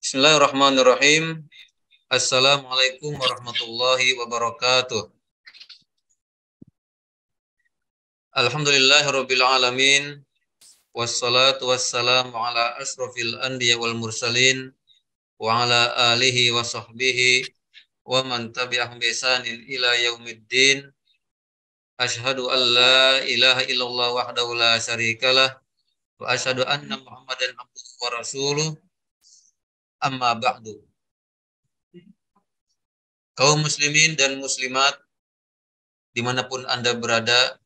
Bismillahirrahmanirrahim. Assalamualaikum warahmatullahi wabarakatuh. Alhamdulillahirabbil alamin. Wassalatu wassalamu ala asrofil anbiya wal mursalin wa ala alihi wa sahbihi wa man tabi'ahum bi ihsanin ila yaumiddin. Asyhadu an la ilaha illallah wahdahu la syarikalah wa asyhadu anna Muhammadan abduhu wa rasuluh. Amma ba'du. Kaum muslimin dan muslimat dimanapun Anda berada,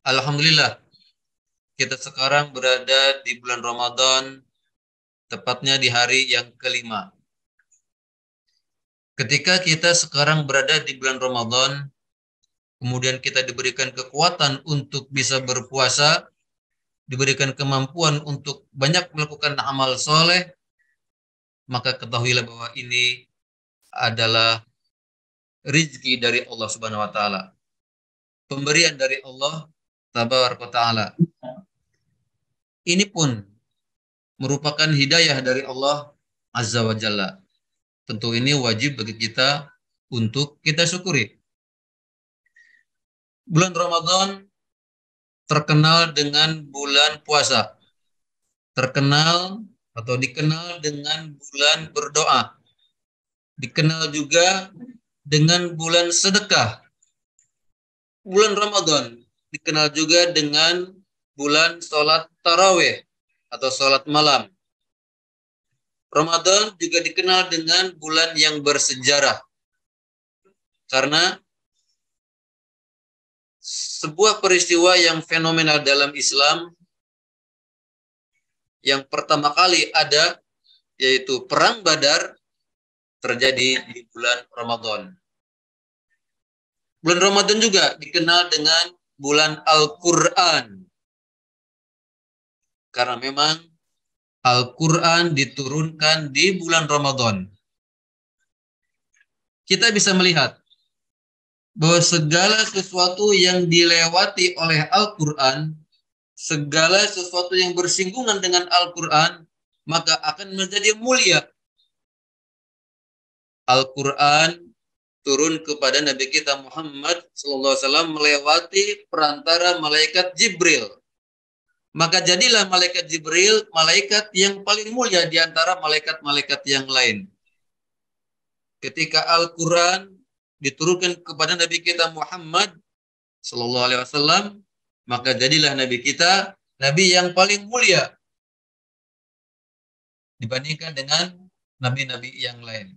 alhamdulillah kita sekarang berada di bulan Ramadan, tepatnya di hari yang kelima. Ketika kita sekarang berada di bulan Ramadan, kemudian kita diberikan kekuatan untuk bisa berpuasa, diberikan kemampuan untuk banyak melakukan amal soleh, maka ketahuilah bahwa ini adalah rizki dari Allah Subhanahu wa Ta'ala, pemberian dari Allah Tabaraka wa Ta'ala. Ini pun merupakan hidayah dari Allah Azza wa Jalla. Tentu ini wajib bagi kita untuk kita syukuri. Bulan Ramadan terkenal dengan bulan puasa, terkenal atau dikenal dengan bulan berdoa, dikenal juga dengan bulan sedekah. Bulan Ramadan dikenal juga dengan bulan sholat tarawih atau sholat malam. Ramadan juga dikenal dengan bulan yang bersejarah, karena sebuah peristiwa yang fenomenal dalam Islam yang pertama kali ada, yaitu Perang Badar, terjadi di bulan Ramadan. Bulan Ramadan juga dikenal dengan bulan Al-Quran, karena memang Al-Quran diturunkan di bulan Ramadan. Kita bisa melihat bahwa segala sesuatu yang dilewati oleh Al-Quran, segala sesuatu yang bersinggungan dengan Al-Quran, maka akan menjadi mulia. Al-Quran turun kepada Nabi kita Muhammad SAW melewati perantara malaikat Jibril. Maka jadilah malaikat Jibril malaikat yang paling mulia di antara malaikat-malaikat yang lain. Ketika Al-Quran diturunkan kepada Nabi kita Muhammad SAW, maka jadilah Nabi kita Nabi yang paling mulia dibandingkan dengan Nabi-Nabi yang lain.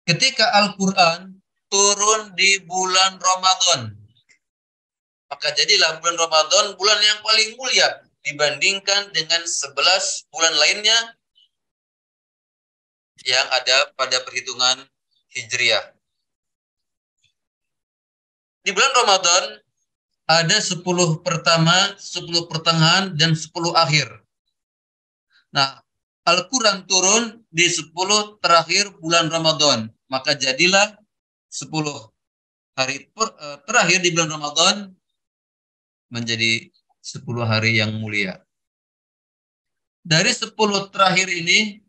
Ketika Al-Quran turun di bulan Ramadan, maka jadilah bulan Ramadan bulan yang paling mulia dibandingkan dengan 11 bulan lainnya yang ada pada perhitungan Hijriah. Di bulan Ramadan ada 10 pertama, 10 pertengahan, dan 10 akhir. Nah, Al-Quran turun di 10 terakhir bulan Ramadan. Maka jadilah 10 hari terakhir di bulan Ramadan menjadi 10 hari yang mulia. Dari 10 terakhir ini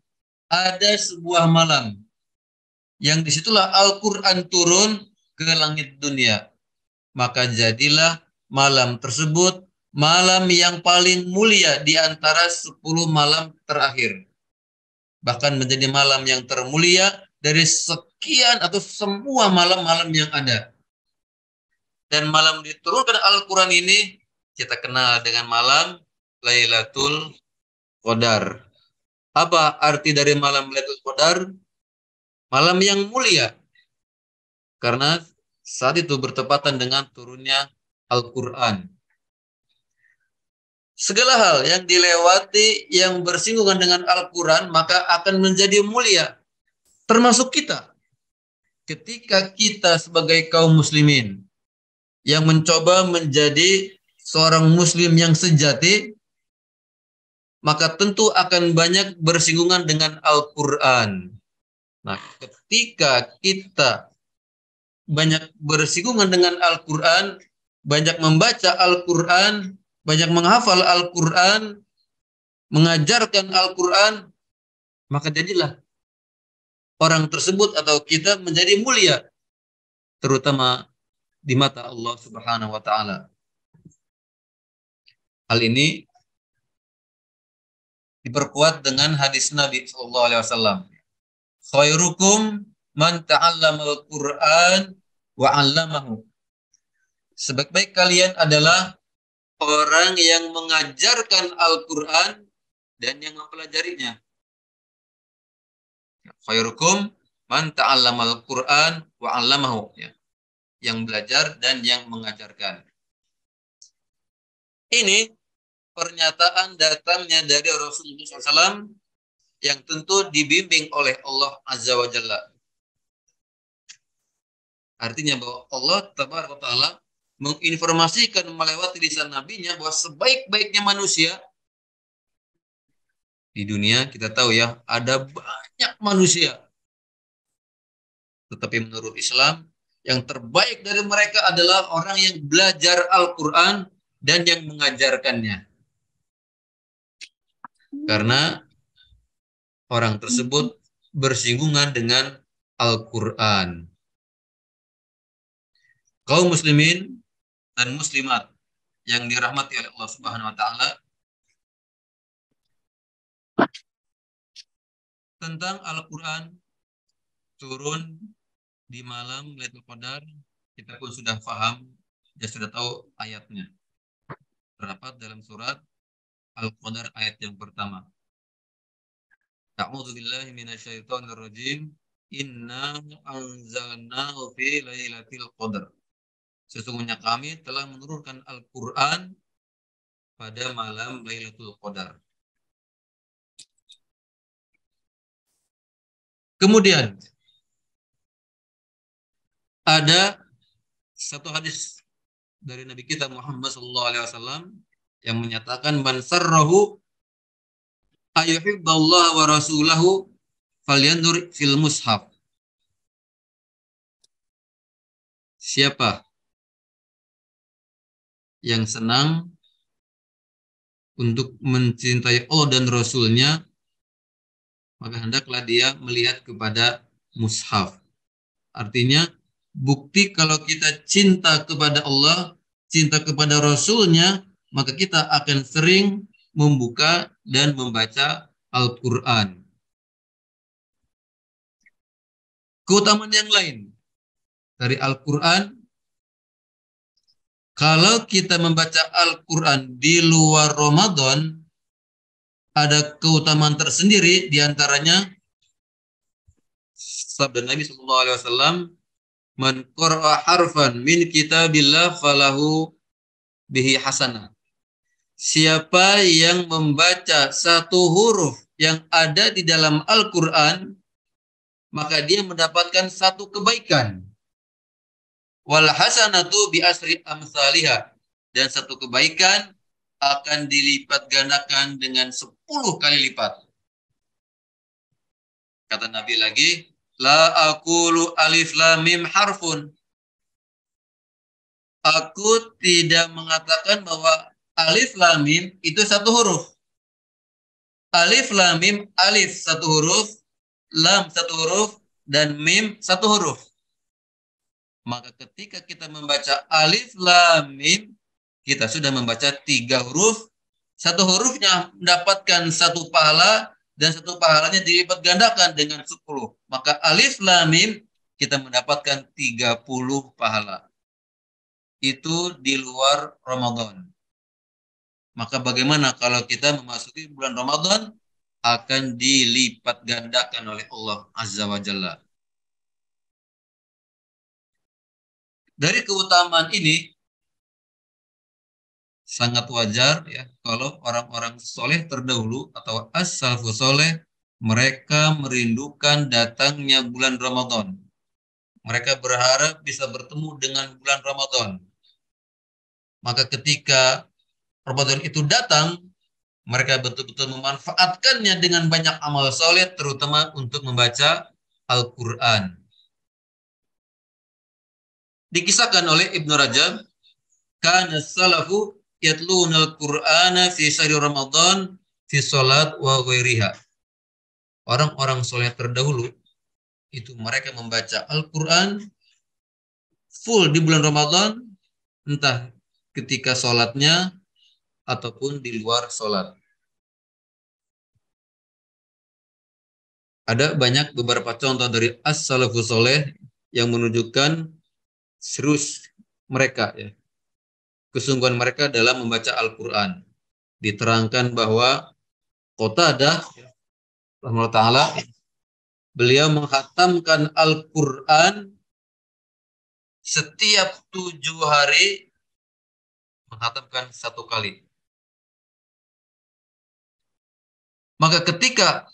ada sebuah malam yang disitulah Al-Quran turun ke langit dunia. Maka jadilah malam tersebut malam yang paling mulia di antara 10 malam terakhir. Bahkan menjadi malam yang termulia dari sekian atau semua malam-malam yang ada. Dan malam diturunkan Al-Quran ini kita kenal dengan malam Lailatul Qadar. Apa arti dari malam Lailatul Qadar? Malam yang mulia. Karena saat itu bertepatan dengan turunnya Al-Quran. Segala hal yang dilewati yang bersinggungan dengan Al-Quran maka akan menjadi mulia. Termasuk kita. Ketika kita sebagai kaum muslimin yang mencoba menjadi seorang muslim yang sejati, maka tentu akan banyak bersinggungan dengan Al-Quran. Nah, ketika kita banyak bersinggungan dengan Al-Quran, banyak membaca Al-Quran, banyak menghafal Al-Quran, mengajarkan Al-Quran, maka jadilah orang tersebut atau kita menjadi mulia, terutama di mata Allah Subhanahu wa taala. Hal ini diperkuat dengan hadis Nabi sallallahu alaihi wasallam. Khairukum man ta'allamal Qur'an wa 'allamahu. Sebaik-baik kalian adalah orang yang mengajarkan Al-Qur'an dan yang mempelajarinya. Khairukum man ta'allamal Qur'an wa 'allamahu, ya. Yang belajar dan yang mengajarkan. Ini pernyataan datangnya dari Rasulullah SAW yang tentu dibimbing oleh Allah Azza wa Jalla. Artinya bahwa Allah Tabaraka wa Ta'ala menginformasikan melewati lisan nabinya bahwa sebaik-baiknya manusia di dunia, kita tahu ya, ada banyak manusia. Tetapi menurut Islam, yang terbaik dari mereka adalah orang yang belajar Al-Quran dan yang mengajarkannya. Karena orang tersebut bersinggungan dengan Al-Quran. Kaum muslimin dan muslimat yang dirahmati oleh Allah Subhanahu wa taala, tentang Al-Quran turun di malam Lailatul Qadar, kita pun sudah paham, ya sudah tahu ayatnya. Terdapat dalam surat Al-Qadar ayat yang pertama. A'udzu billahi minasyaitonir rajim. Inna anzalnahu fi lailatul qadar. Sesungguhnya kami telah menurunkan Al-Qur'an pada malam Lailatul Qadar. Kemudian ada satu hadis dari Nabi kita Muhammad SAW yang menyatakan man sarrahu ayyuhibballahu wa rasulahu falyandur fil mushaf. Siapa yang senang untuk mencintai Allah dan Rasulnya, maka hendaklah dia melihat kepada mushaf. Artinya, bukti kalau kita cinta kepada Allah, cinta kepada Rasulnya, maka kita akan sering membuka dan membaca Al-Quran. Keutamaan yang lain dari Al-Quran, kalau kita membaca Al-Quran di luar Ramadan, ada keutamaan tersendiri, diantaranya sabda Nabi SAW, man qara'a harfan min kitabillah falahu bihi hasanah. Siapa yang membaca satu huruf yang ada di dalam Al-Quran, maka dia mendapatkan satu kebaikan. Wal hasanatu bi asri amsalihah, dan satu kebaikan akan dilipat gandakan dengan 10 kali lipat. Kata Nabi lagi, la aqulu alif lam mim harfun. Aku tidak mengatakan bahwa alif lam mim itu satu huruf. Alif lam mim, alif satu huruf, lam satu huruf, dan mim satu huruf. Maka ketika kita membaca alif lam mim, kita sudah membaca 3 huruf. Satu hurufnya mendapatkan 1 pahala, dan 1 pahalanya dilipat gandakan dengan 10. Maka alif lam mim kita mendapatkan 30 pahala. Itu di luar Ramadan. Maka bagaimana kalau kita memasuki bulan Ramadan, akan dilipat gandakan oleh Allah Azza wa Jalla. Dari keutamaan ini, sangat wajar ya kalau orang-orang soleh terdahulu atau as-salafus soleh, mereka merindukan datangnya bulan Ramadan. Mereka berharap bisa bertemu dengan bulan Ramadan. Maka ketika Ramadan itu datang, mereka betul-betul memanfaatkannya dengan banyak amal soleh, terutama untuk membaca Al-Quran. Dikisahkan oleh Ibnu Rajab, kana salafu yatluna al-Qur'ana fi syahri Ramadan fi salat wa ghairiha. orang-orang soleh terdahulu itu mereka membaca Al-Quran full di bulan Ramadan, entah ketika sholatnya ataupun di luar sholat. Ada banyak beberapa contoh dari as-salafus soleh yang menunjukkan serius mereka, ya, kesungguhan mereka dalam membaca Al-Quran. Diterangkan bahwa Qatadah rahimahullah ta'ala, beliau menghatamkan Al-Quran setiap 7 hari, menghatamkan 1 kali. Maka ketika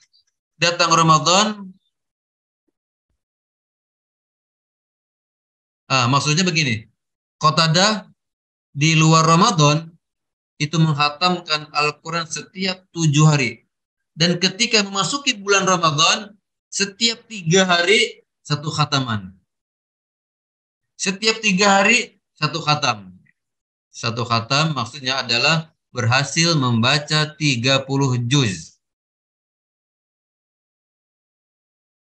datang Ramadan, maksudnya begini, Qatadah di luar Ramadan itu menghatamkan Al-Quran setiap 7 hari. Dan ketika memasuki bulan Ramadan, setiap 3 hari 1 khataman. Setiap 3 hari 1 khatam. 1 khatam maksudnya adalah berhasil membaca 30 juz.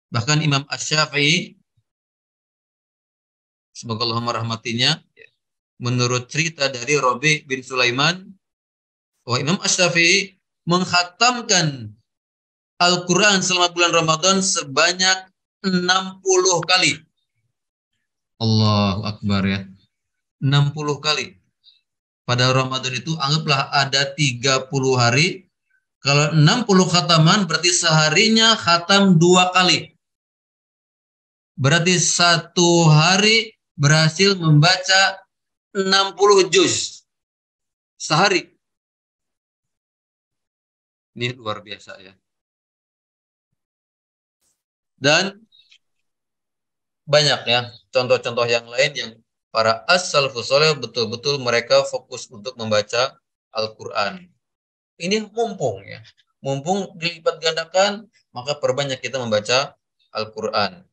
Bahkan Imam Asy-Syafi'i, semoga Allah merahmatinya, menurut cerita dari Rabi bin Sulaiman, bahwa Imam Asy-Syafi'i menghatamkan Al-Quran selama bulan Ramadan sebanyak 60 kali. Allahu Akbar, ya. 60 kali. Pada Ramadan itu anggaplah ada 30 hari. Kalau 60 khataman berarti seharinya khatam 2 kali. Berarti 1 hari berhasil membaca 60 juz sehari. Ini luar biasa, ya. Dan banyak, ya, contoh-contoh yang lain yang para as-salafus saleh betul-betul mereka fokus untuk membaca Al-Quran. Ini mumpung, ya. Mumpung dilipat gandakan, maka perbanyak kita membaca Al-Quran.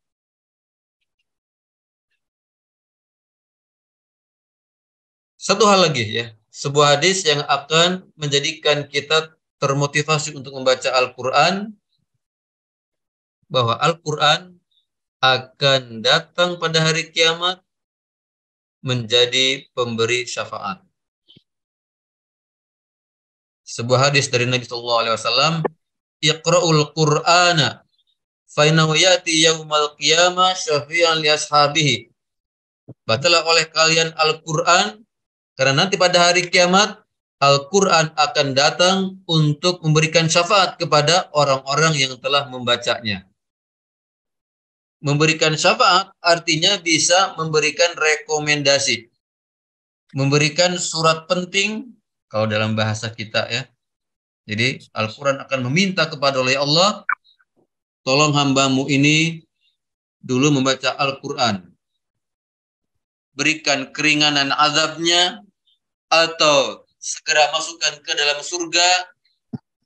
Satu hal lagi, ya. Sebuah hadis yang akan menjadikan kita termotivasi untuk membaca Al-Quran, bahwa Al-Quran akan datang pada hari kiamat menjadi pemberi syafaat. Sebuah hadis dari Nabi sallallahu alaihi wasallam, "Iqra'ul Qur'ana fa innahu ya'ti yaumal qiyamah syafi'an li ashabihi." Bacalah oleh kalian Al-Qur'an karena nanti pada hari kiamat Al-Qur'an akan datang untuk memberikan syafaat kepada orang-orang yang telah membacanya. Memberikan syafaat artinya bisa memberikan rekomendasi, memberikan surat penting kalau dalam bahasa kita, ya. Jadi Al-Quran akan meminta kepada oleh Allah, tolong hambamu ini dulu membaca Al-Quran. Berikan keringanan azabnya, atau segera masukkan ke dalam surga,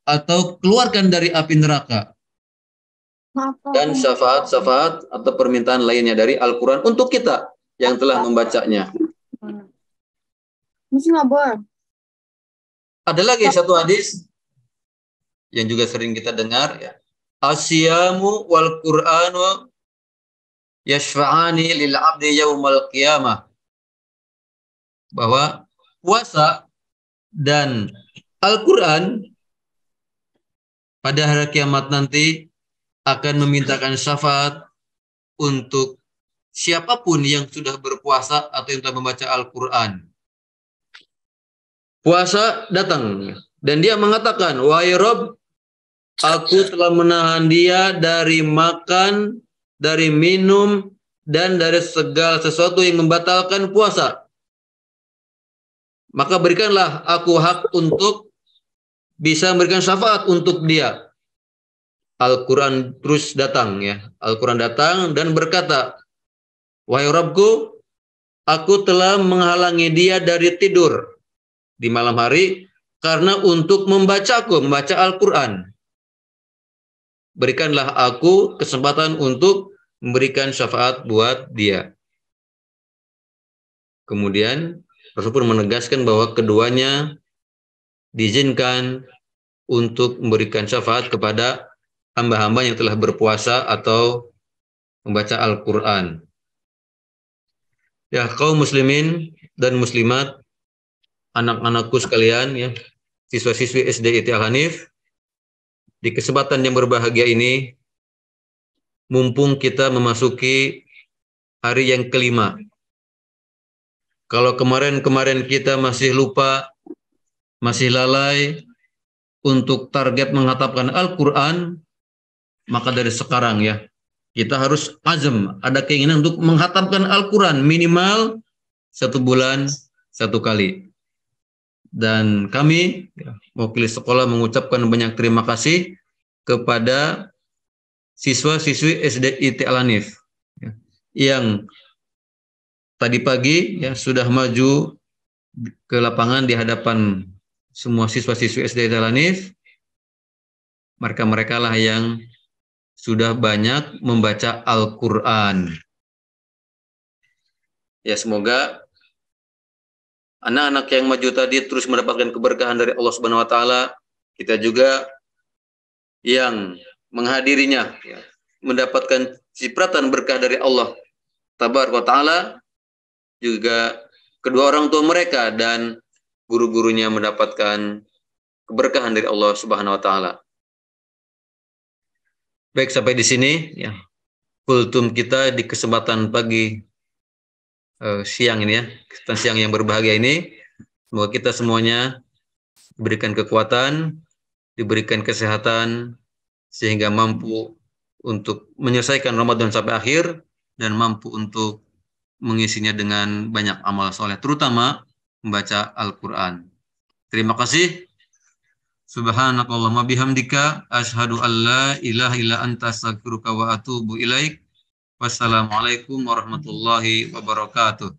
atau keluarkan dari api neraka. Dan syafaat-syafaat atau permintaan lainnya dari Al-Quran untuk kita yang telah membacanya. Ada lagi satu hadis yang juga sering kita dengar, ya. Asyamu wal Qur'anu yashfa'ani lil 'abdi yaumal qiyamah. Bahwa puasa dan Al-Quran pada hari kiamat nanti akan memintakan syafaat untuk siapapun yang sudah berpuasa atau yang telah membaca Al-Quran. Puasa datang dan dia mengatakan, "Wahai Rabb, aku telah menahan dia dari makan, dari minum, dan dari segala sesuatu yang membatalkan puasa. Maka berikanlah aku hak untuk bisa memberikan syafaat untuk dia." Al-Quran terus datang, ya. Al-Quran datang dan berkata, "Wahai Rabbku, aku telah menghalangi dia dari tidur di malam hari karena untuk membaca Al-Quran. Berikanlah aku kesempatan untuk memberikan syafaat buat dia." Kemudian Rasul pun menegaskan bahwa keduanya diizinkan untuk memberikan syafaat kepada hamba-hamba yang telah berpuasa atau membaca Al-Quran. Ya, kaum muslimin dan muslimat, anak-anakku sekalian, ya, siswa-siswi SD IT Al-Hanif, di kesempatan yang berbahagia ini, mumpung kita memasuki hari yang kelima. Kalau kemarin-kemarin kita masih lupa, masih lalai untuk target menghatapkan Al-Quran, maka dari sekarang ya, kita harus azam, ada keinginan untuk menghatapkan Al-Quran minimal 1 bulan 1 kali. Dan kami, mewakili sekolah, mengucapkan banyak terima kasih kepada siswa-siswi SD IT Al-Hanif yang tadi pagi ya sudah maju ke lapangan di hadapan semua siswa-siswi SD IT Al-Hanif. Mereka lah yang sudah banyak membaca Al-Quran. Ya, semoga anak-anak yang maju tadi terus mendapatkan keberkahan dari Allah Subhanahu wa taala. Kita juga yang menghadirinya ya, mendapatkan cipratan berkah dari Allah Tabaraka wa taala, juga kedua orang tua mereka dan guru-gurunya mendapatkan keberkahan dari Allah Subhanahu wa taala. Baik, sampai di sini ya kultum kita di kesempatan pagi siang ini ya, kesempatan siang yang berbahagia ini. Semoga kita semuanya diberikan kekuatan, diberikan kesehatan, sehingga mampu untuk menyelesaikan Ramadan sampai akhir dan mampu untuk mengisinya dengan banyak amal soleh, terutama membaca Al-Quran. Terima kasih. Subhanakallahumma bihamdika asyhadu an la ilaha illa anta astaghfiruka wa atubu ilaik. Wassalamualaikum warahmatullahi wabarakatuh.